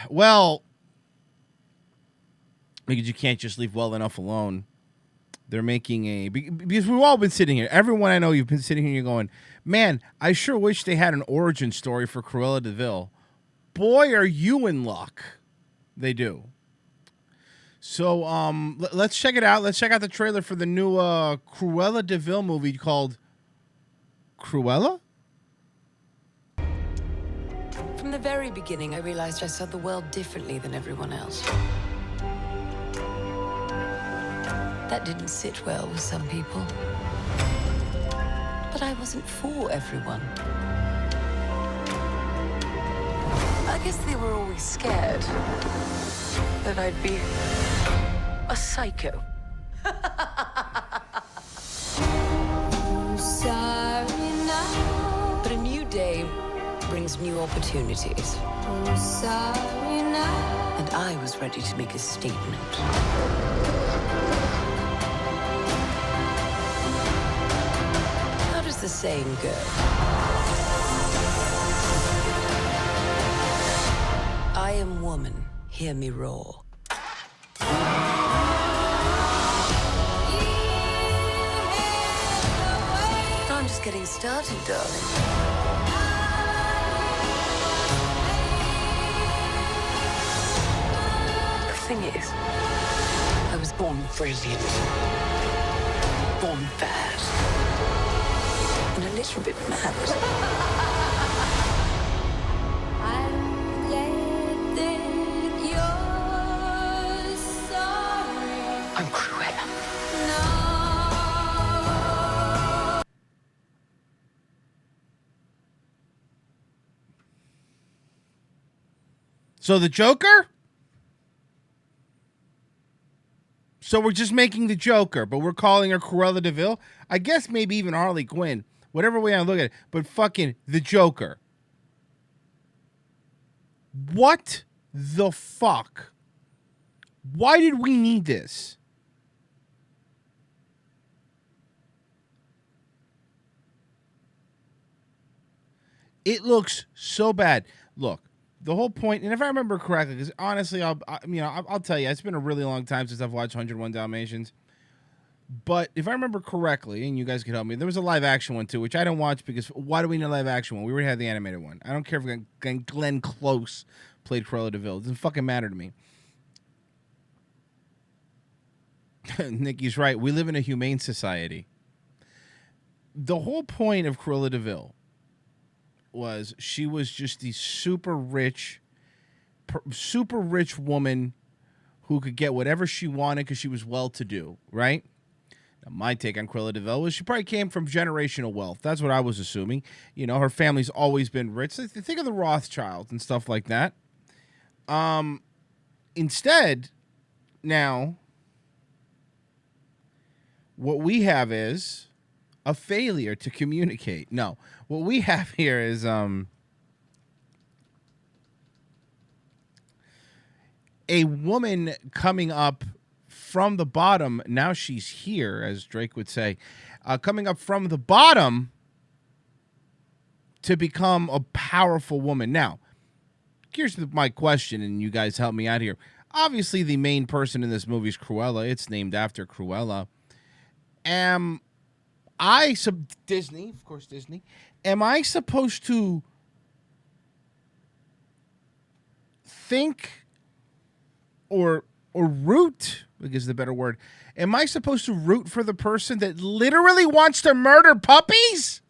Well, because you can't just leave well enough alone. They're making because we've all been sitting here. Everyone I know, you've been sitting here and you're going, man, I sure wish they had an origin story for Cruella de Vil. Boy, are you in luck. They do. So let's check it out. Let's check out the trailer for the new Cruella de Vil movie called Cruella? From the very beginning, I realized I saw the world differently than everyone else. That didn't sit well with some people. But I wasn't for everyone. I guess they were always scared that I'd be a psycho. But a new day brings new opportunities. And I was ready to make a statement. How does the saying go? I am woman, hear me roar. I'm just getting started, darling. The thing is, I was born brilliant, born bad, and a little bit mad. I'm Cruella. So the Joker? So we're just making the Joker, but we're calling her Cruella de Vil? I guess maybe even Harley Quinn. Whatever way I look at it. But fucking the Joker. What the fuck? Why did we need this? It looks so bad. Look, the whole point, and if I remember correctly, because honestly, I'll tell you, it's been a really long time since I've watched 101 Dalmatians. But if I remember correctly, and you guys can help me, there was a live action one too, which I don't watch because why do we need a live action one? We already had the animated one. I don't care if Glenn Close played Cruella de Vil. It doesn't fucking matter to me. Nikki's right. We live in a humane society. The whole point of Cruella de Vil was she was just the super rich woman who could get whatever she wanted because she was well-to-do, right? Now, my take on Cruella de Vil was she probably came from generational wealth. That's what I was assuming. You know, her family's always been rich. So think of the Rothschilds and stuff like that. Instead, now, what we have is a failure to communicate. No, what we have here is a woman coming up from the bottom. Now she's here, as Drake would say, coming up from the bottom to become a powerful woman. Now, here's my question, and you guys help me out here. Obviously, the main person in this movie is Cruella. It's named after Cruella. Disney, of course, Disney. Am I supposed to think or root, I guess is the better word. Am I supposed to root for the person that literally wants to murder puppies?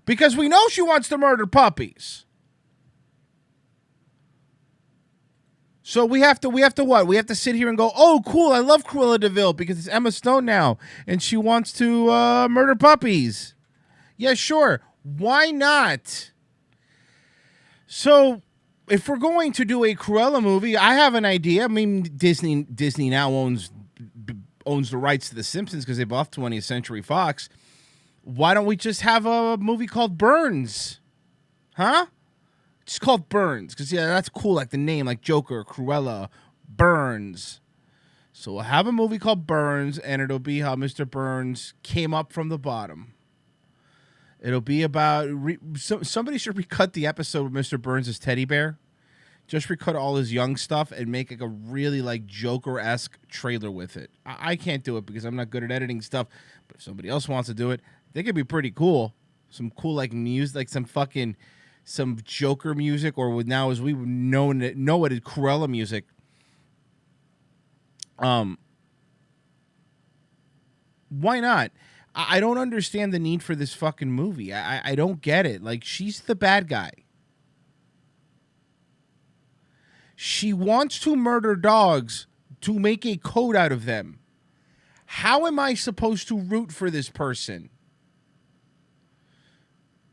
Because we know she wants to murder puppies. So we have to what? We have to sit here and go, oh, cool, I love Cruella de Vil because it's Emma Stone now, and she wants to murder puppies. Yeah, sure. Why not? So if we're going to do a Cruella movie, I have an idea. I mean, Disney now owns the rights to The Simpsons because they bought 20th Century Fox. Why don't we just have a movie called Burns? Huh? It's called Burns because, yeah, that's cool, like the name, like Joker, Cruella, Burns. So we'll have a movie called Burns, and it'll be how Mr. Burns came up from the bottom. It'll be about somebody should recut the episode with Mr. Burns' teddy bear. Just recut all his young stuff and make like a really like Joker-esque trailer with it. I can't do it because I'm not good at editing stuff. But if somebody else wants to do it, they could be pretty cool. Some cool like music, like some Joker music, or with now as we know it, Cruella music. Why not? I don't understand the need for this fucking movie. I don't get it. Like, she's the bad guy. She wants to murder dogs to make a code out of them. How am I supposed to root for this person?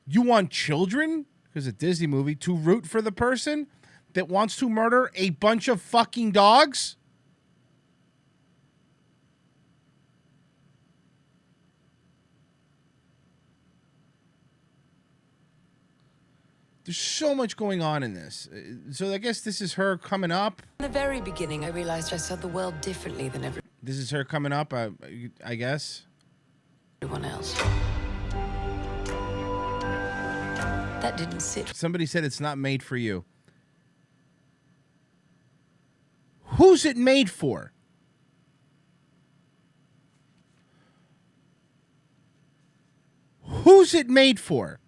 You want children, because it's a Disney movie, to root for the person that wants to murder a bunch of fucking dogs? There's so much going on in this. So I guess this is her coming up. In the very beginning, I realized I saw the world differently than This is her coming up, I guess. everyone else. That didn't sit. Somebody said it's not made for you. Who's it made for? Who's it made for?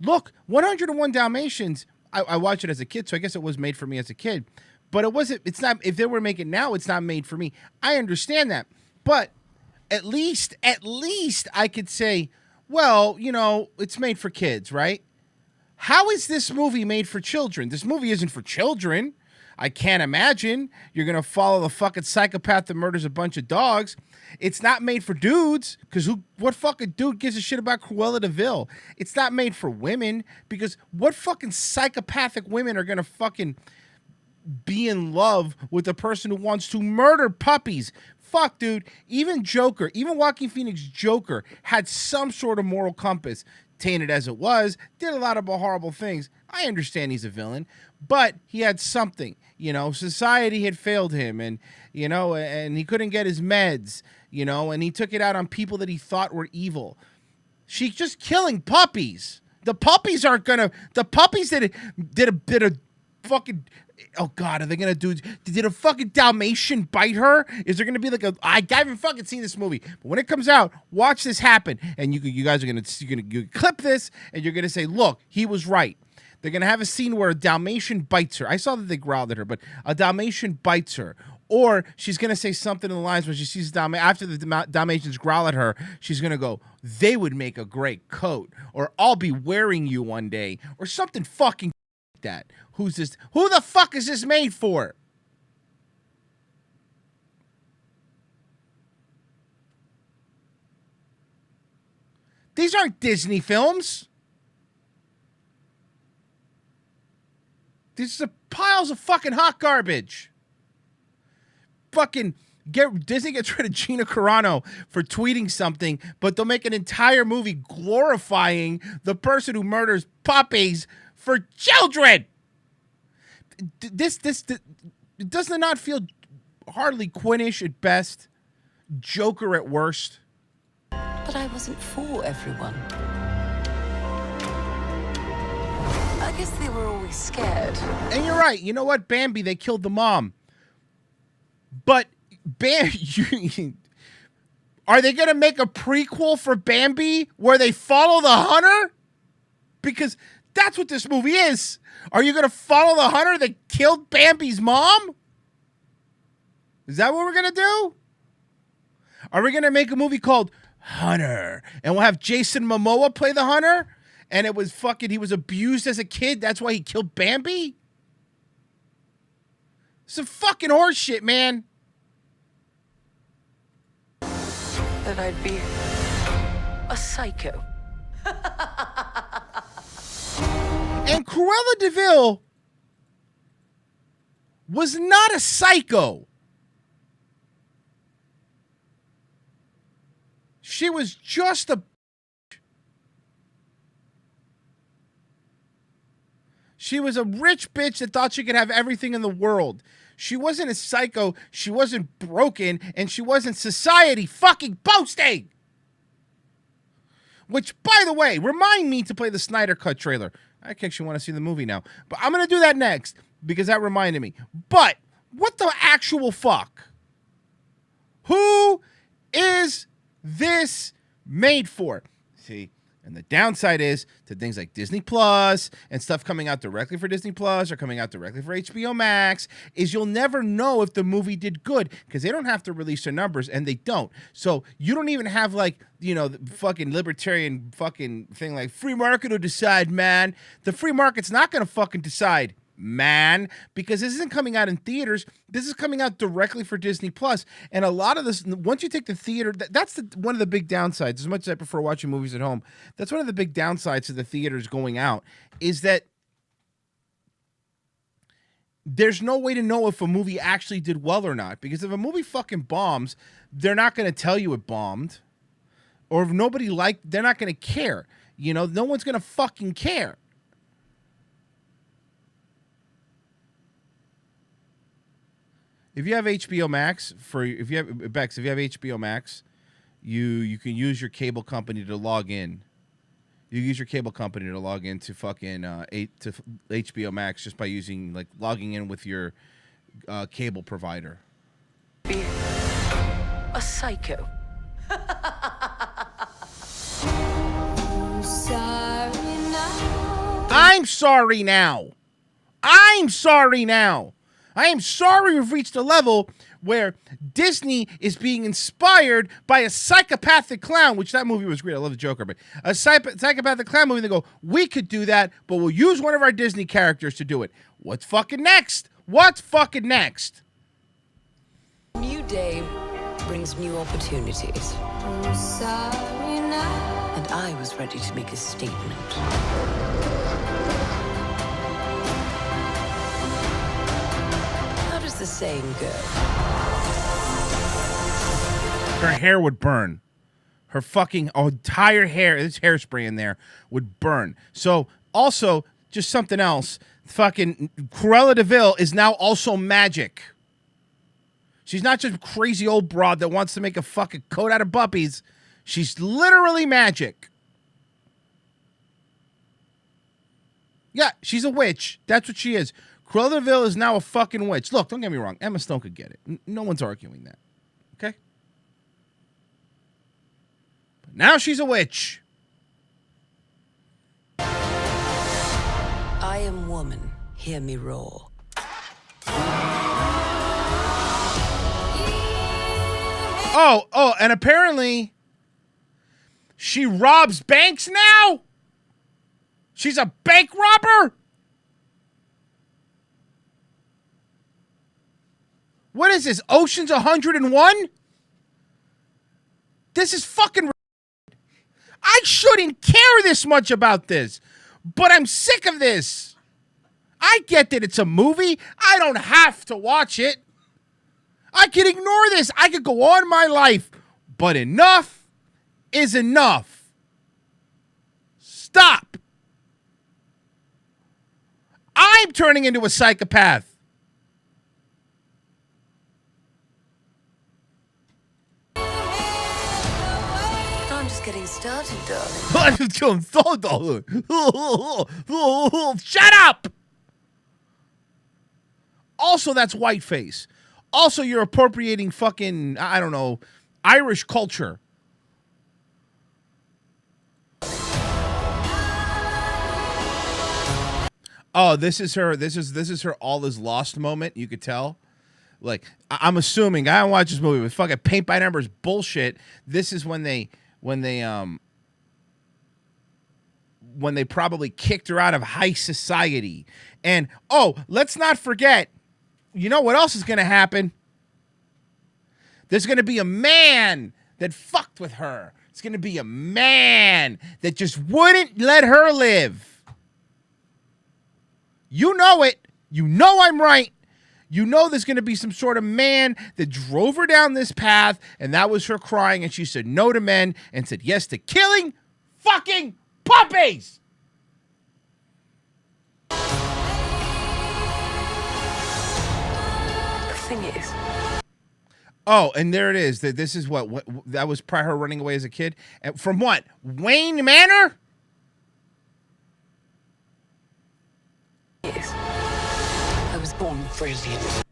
Look, 101 Dalmatians, I watched it as a kid, so I guess it was made for me as a kid. But it wasn't, it's not, if they were making it now, it's not made for me. I understand that. But at least I could say, well, you know, it's made for kids, right? How is this movie made for children? This movie isn't for children. I can't imagine you're going to follow the fucking psychopath that murders a bunch of dogs. It's not made for dudes, because what fucking dude gives a shit about Cruella de Vil? It's not made for women, because what fucking psychopathic women are going to fucking be in love with a person who wants to murder puppies? Fuck, dude. Even Joker, even Joaquin Phoenix Joker had some sort of moral compass. Tainted as it was, did a lot of horrible things. I understand he's a villain, but he had something. You know, society had failed him, and, you know, and he couldn't get his meds, you know, and he took it out on people that he thought were evil. She's just killing puppies. The puppies aren't gonna, the puppies did a fucking, oh God, are they gonna do, did a fucking Dalmatian bite her? Is there gonna be like I haven't fucking seen this movie, but when it comes out, watch this happen, and you guys are gonna clip this, and you're gonna say, look, he was right. They're going to have a scene where a Dalmatian bites her. I saw that they growled at her, but a Dalmatian bites her. Or she's going to say something in the lines when she sees after the Dalmatians growl at her, she's going to go, they would make a great coat. Or I'll be wearing you one day. Or something fucking like that. Who's this? Who the fuck is this made for? These aren't Disney films. These are piles of fucking hot garbage. Fucking Disney gets rid of Gina Carano for tweeting something, but they'll make an entire movie glorifying the person who murders puppies for children. This does not feel Harley Quinn-ish at best, Joker at worst. But I wasn't for everyone. I guess they were always scared. And you're right. You know what? Bambi, they killed the mom. But are they going to make a prequel for Bambi where they follow the hunter? Because that's what this movie is. Are you going to follow the hunter that killed Bambi's mom? Is that what we're going to do? Are we going to make a movie called Hunter, and we'll have Jason Momoa play the hunter? And it was fucking, he was abused as a kid. That's why he killed Bambi? Some fucking horse shit, man. That I'd be a psycho. And Cruella de Vil was not a psycho. She was just a... She was a rich bitch that thought she could have everything in the world. She wasn't a psycho, she wasn't broken, and she wasn't society fucking posting. Which, by the way, remind me to play the Snyder Cut trailer. I actually want to see the movie now. But I'm going to do that next because that reminded me. But what the actual fuck? Who is this made for? See, and the downside is to things like Disney Plus and stuff coming out directly for Disney Plus or coming out directly for HBO Max is you'll never know if the movie did good because they don't have to release their numbers, and they don't. So you don't even have, like, you know, the fucking libertarian fucking thing like free market will decide, man. The free market's not going to fucking decide, man, because this isn't coming out in theaters. This is coming out directly for Disney Plus. And a lot of this, once you take the theater, that's one of the big downsides. As much as I prefer watching movies at home, that's one of the big downsides of the theaters going out, is that there's no way to know if a movie actually did well or not. Because if a movie fucking bombs, they're not going to tell you it bombed. Or if nobody liked, they're not going to care. You know, no one's going to fucking care. If you have HBO Max, if you have HBO Max, you can use your cable company to log in. You use your cable company to log into fucking to HBO Max just by using, like, logging in with your cable provider. A psycho. I'm sorry now. I'm sorry now. I am sorry we've reached a level where Disney is being inspired by a psychopathic clown, which that movie was great. I love the Joker, but a psychopathic clown movie. They go, we could do that, but we'll use one of our Disney characters to do it. What's fucking next? What's fucking next? New day brings new opportunities. And I was ready to make a statement. The saying go. Her hair would burn. Her fucking entire hair, this hairspray in there, would burn. So, also, just something else. Fucking Cruella DeVille is now also magic. She's not just crazy old broad that wants to make a fucking coat out of puppies. She's literally magic. Yeah, she's a witch. That's what she is. Cruella DeVille is now a fucking witch. Look, don't get me wrong. Emma Stone could get it. No one's arguing that. Okay? But now she's a witch. I am woman. Hear me roar. Oh, and apparently she robs banks now? She's a bank robber? What is this, Ocean's 101? This is fucking... I shouldn't care this much about this, but I'm sick of this. I get that it's a movie. I don't have to watch it. I can ignore this. I could go on my life, but enough is enough. Stop. I'm turning into a psychopath. Getting started, darling. Shut up! Also, that's whiteface. Also, you're appropriating fucking, I don't know, Irish culture. Oh, this is her. This is her all is lost moment. You could tell. Like, I'm assuming, I don't watch this movie with fucking paint by numbers bullshit. This is when they probably kicked her out of high society. And, oh, let's not forget, you know what else is going to happen? There's going to be a man that fucked with her. It's going to be a man that just wouldn't let her live. You know it. You know I'm right. You know there's going to be some sort of man that drove her down this path, and that was her crying, and she said no to men and said yes to killing fucking puppies. The thing is, Oh, and there it is. This is what that was prior her running away as a kid. And from what? Wayne Manor? Yes. I was born brilliant.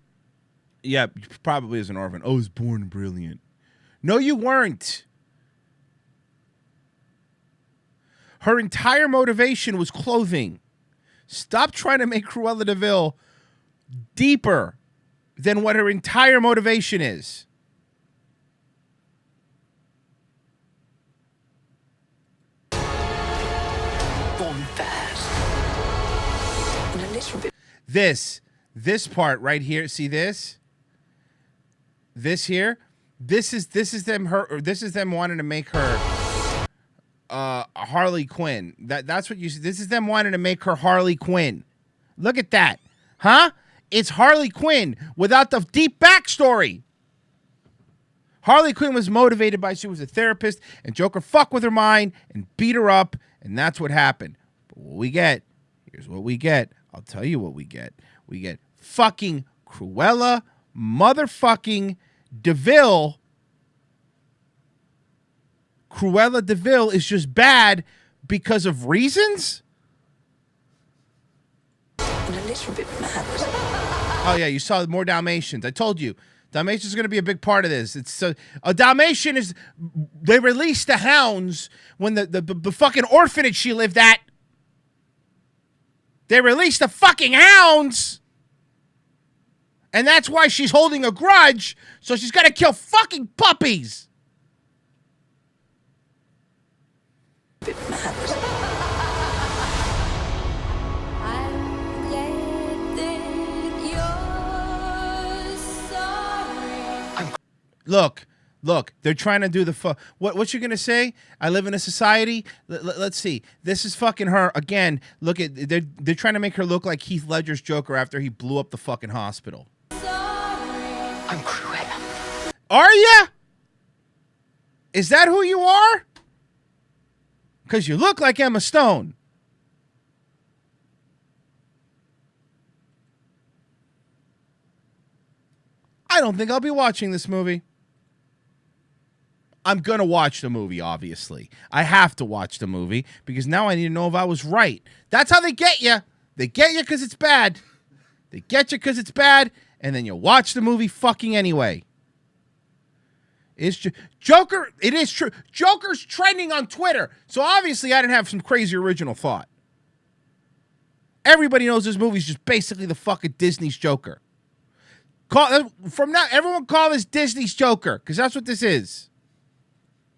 Yeah, probably as an orphan. Oh, I was born brilliant. No, you weren't. Her entire motivation was clothing. Stop trying to make Cruella de Vil deeper than what her entire motivation is. Born fast. And a little bit. This part right here, see this? This here? This is them wanting to make her Harley Quinn. That's what you see. This is them wanting to make her Harley Quinn. Look at that. Huh? It's Harley Quinn without the deep backstory. Harley Quinn was motivated by she was a therapist and Joker fucked with her mind and beat her up, and that's what happened. But what we get, here's what we get. I'll tell you what we get. We get fucking Cruella motherfucking de Vil. Cruella de Vil is just bad because of reasons? And a little bit mad. Oh yeah, you saw more Dalmatians. I told you. Dalmatians is going to be a big part of this. It's a Dalmatian is, they released the hounds when the fucking orphanage she lived at. They released the fucking hounds. And that's why she's holding a grudge. So she's got to kill fucking puppies. Bit mad. Look, they're trying to do the what you gonna say? I live in a society. Let's see. This is fucking her again. Look at they're trying to make her look like Heath Ledger's Joker after he blew up the fucking hospital. I'm Cruella. Are ya? Is that who you are? Because you look like Emma Stone. I don't think I'll be watching this movie. I'm going to watch the movie, obviously. I have to watch the movie because now I need to know if I was right. That's how they get you. They get you because it's bad. They get you because it's bad, and then you watch the movie fucking anyway. It's Joker, it is true. Joker's trending on Twitter, so obviously I didn't have some crazy original thought. Everybody knows this movie's just basically the fucking Disney's Joker. From now, everyone call this Disney's Joker, because that's what this is.